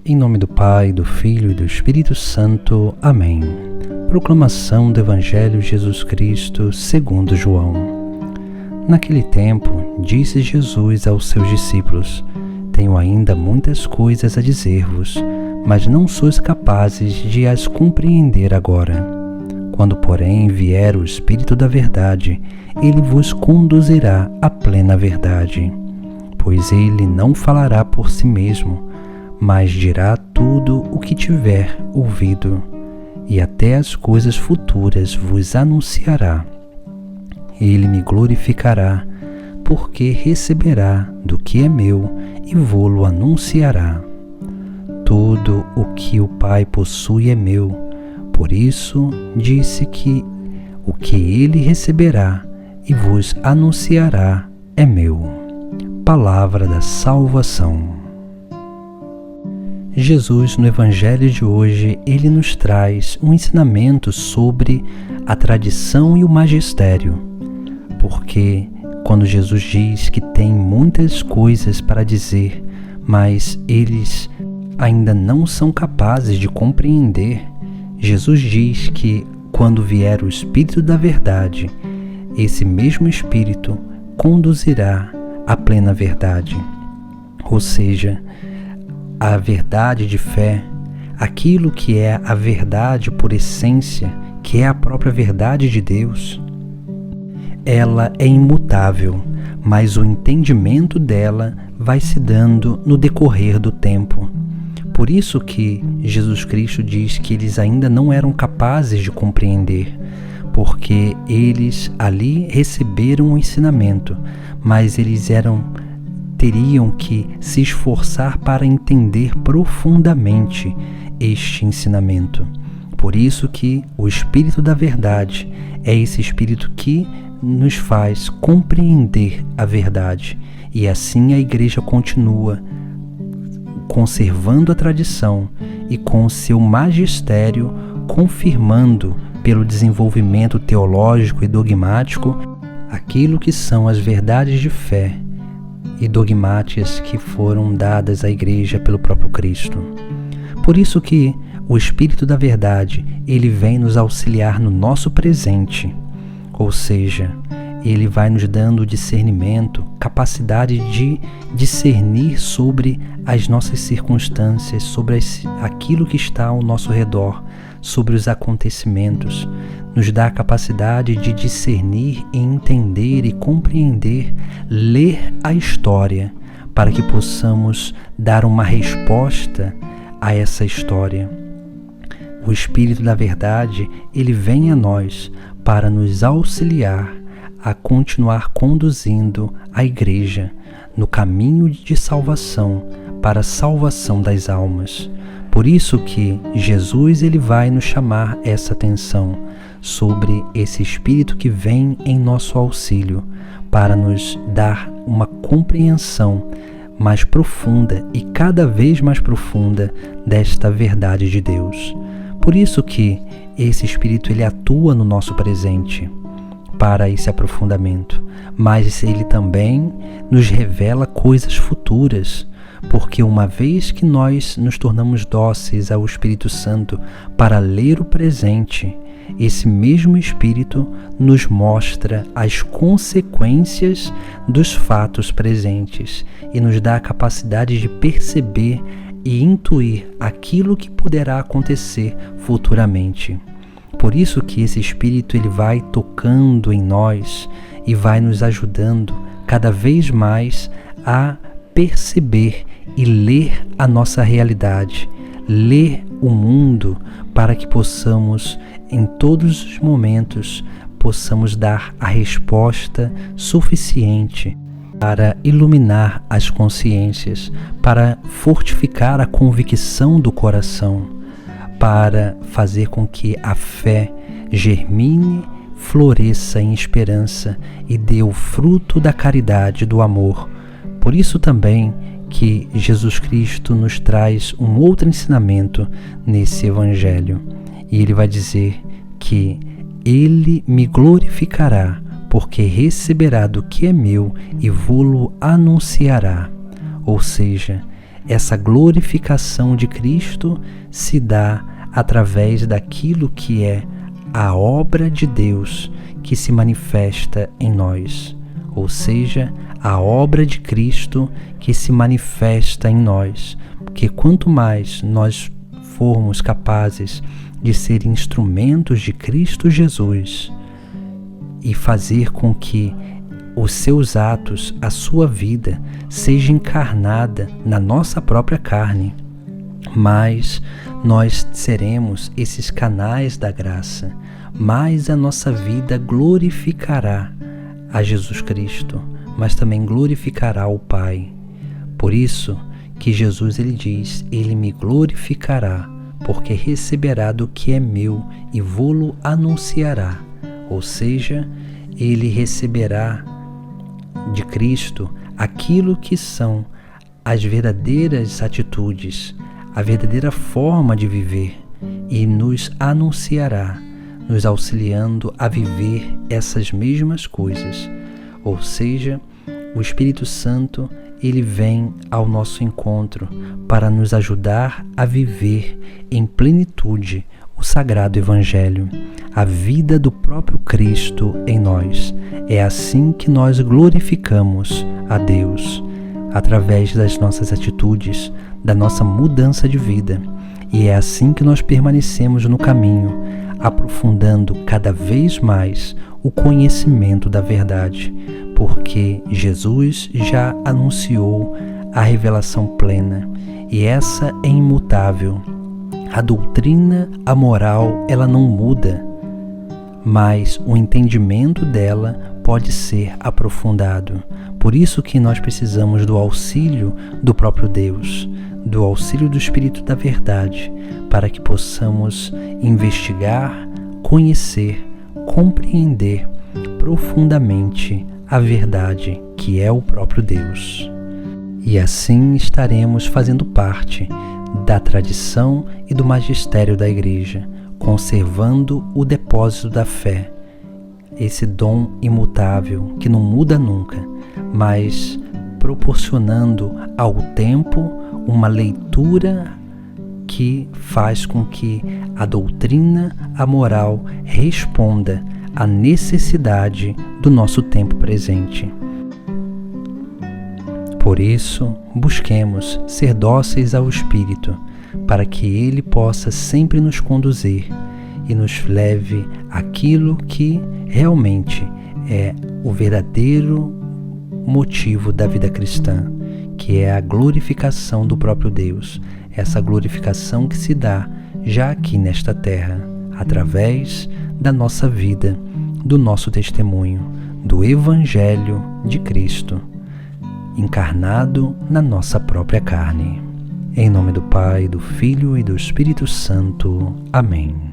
Em nome do Pai, do Filho e do Espírito Santo. Amém. Proclamação do Evangelho de Jesus Cristo segundo João. Naquele tempo, disse Jesus aos seus discípulos: Tenho ainda muitas coisas a dizer-vos, mas não sois capazes de as compreender agora. Quando, porém, vier o Espírito da Verdade, ele vos conduzirá à plena verdade. Pois ele não falará por si mesmo, mas dirá tudo o que tiver ouvido, e até as coisas futuras vos anunciará. Ele me glorificará, porque receberá do que é meu e vô-lo anunciará. Tudo o que o Pai possui é meu, por isso disse que o que ele receberá e vos anunciará é meu. Palavra da salvação. Jesus, no Evangelho de hoje, ele nos traz um ensinamento sobre a tradição e o magistério, porque quando Jesus diz que tem muitas coisas para dizer, mas eles ainda não são capazes de compreender, Jesus diz que quando vier o Espírito da Verdade, esse mesmo Espírito conduzirá à plena verdade, ou seja, a verdade de fé, aquilo que é a verdade por essência, que é a própria verdade de Deus, ela é imutável, mas o entendimento dela vai se dando no decorrer do tempo. Por isso que Jesus Cristo diz que eles ainda não eram capazes de compreender, porque eles ali receberam o ensinamento, mas eles teriam que se esforçar para entender profundamente este ensinamento. Por isso que o Espírito da Verdade é esse Espírito que nos faz compreender a verdade. E assim a Igreja continua conservando a tradição e com o seu magistério confirmando pelo desenvolvimento teológico e dogmático aquilo que são as verdades de fé e dogmáticas que foram dadas à Igreja pelo próprio Cristo. Por isso que o Espírito da Verdade, ele vem nos auxiliar no nosso presente, ou seja, ele vai nos dando discernimento, capacidade de discernir sobre as nossas circunstâncias, sobre aquilo que está ao nosso redor, sobre os acontecimentos, nos dá a capacidade de discernir e entender e compreender, ler a história, para que possamos dar uma resposta a essa história. O Espírito da Verdade, ele vem a nós para nos auxiliar a continuar conduzindo a Igreja no caminho de salvação, para a salvação das almas. Por isso que Jesus ele vai nos chamar essa atenção sobre esse Espírito que vem em nosso auxílio para nos dar uma compreensão mais profunda e cada vez mais profunda desta verdade de Deus. Por isso que esse Espírito ele atua no nosso presente para esse aprofundamento, mas ele também nos revela coisas futuras, porque uma vez que nós nos tornamos dóceis ao Espírito Santo para ler o presente, esse mesmo Espírito nos mostra as consequências dos fatos presentes e nos dá a capacidade de perceber e intuir aquilo que poderá acontecer futuramente. Por isso que esse Espírito ele vai tocando em nós e vai nos ajudando cada vez mais a perceber e ler a nossa realidade, ler o mundo, para que possamos, em todos os momentos, possamos dar a resposta suficiente para iluminar as consciências, para fortificar a convicção do coração, para fazer com que a fé germine, floresça em esperança e dê o fruto da caridade e do amor. Por isso também que Jesus Cristo nos traz um outro ensinamento nesse Evangelho. E ele vai dizer que ele me glorificará, porque receberá do que é meu e vô-lo anunciará. Ou seja, essa glorificação de Cristo se dá através daquilo que é a obra de Deus que se manifesta em nós. Ou seja, a obra de Cristo que se manifesta em nós. Porque quanto mais nós formos capazes de ser instrumentos de Cristo Jesus e fazer com que os seus atos, a sua vida, seja encarnada na nossa própria carne, mais nós seremos esses canais da graça, mais a nossa vida glorificará a Jesus Cristo, mas também glorificará o Pai. Por isso que Jesus ele diz, ele me glorificará, porque receberá do que é meu e vô-lo anunciará. Ou seja, ele receberá de Cristo aquilo que são as verdadeiras atitudes, a verdadeira forma de viver, e nos anunciará, nos auxiliando a viver essas mesmas coisas. Ou seja, o Espírito Santo ele vem ao nosso encontro para nos ajudar a viver em plenitude o Sagrado Evangelho, a vida do próprio Cristo em nós. É assim que nós glorificamos a Deus, através das nossas atitudes, da nossa mudança de vida. E é assim que nós permanecemos no caminho, aprofundando cada vez mais o conhecimento da verdade, porque Jesus já anunciou a revelação plena, e essa é imutável. A doutrina, a moral, ela não muda, mas o entendimento dela pode ser aprofundado. Por isso que nós precisamos do auxílio do próprio Deus, do auxílio do Espírito da Verdade, para que possamos investigar, conhecer, compreender profundamente a verdade que é o próprio Deus. E assim estaremos fazendo parte da tradição e do magistério da Igreja, conservando o depósito da fé, esse dom imutável que não muda nunca, mas proporcionando ao tempo uma leitura que faz com que a doutrina, a moral responda à necessidade do nosso tempo presente. Por isso, busquemos ser dóceis ao Espírito, para que Ele possa sempre nos conduzir e nos leve àquilo que realmente é o verdadeiro motivo da vida cristã, que é a glorificação do próprio Deus, essa glorificação que se dá já aqui nesta terra, através da nossa vida, do nosso testemunho, do Evangelho de Cristo, encarnado na nossa própria carne. Em nome do Pai, do Filho e do Espírito Santo. Amém.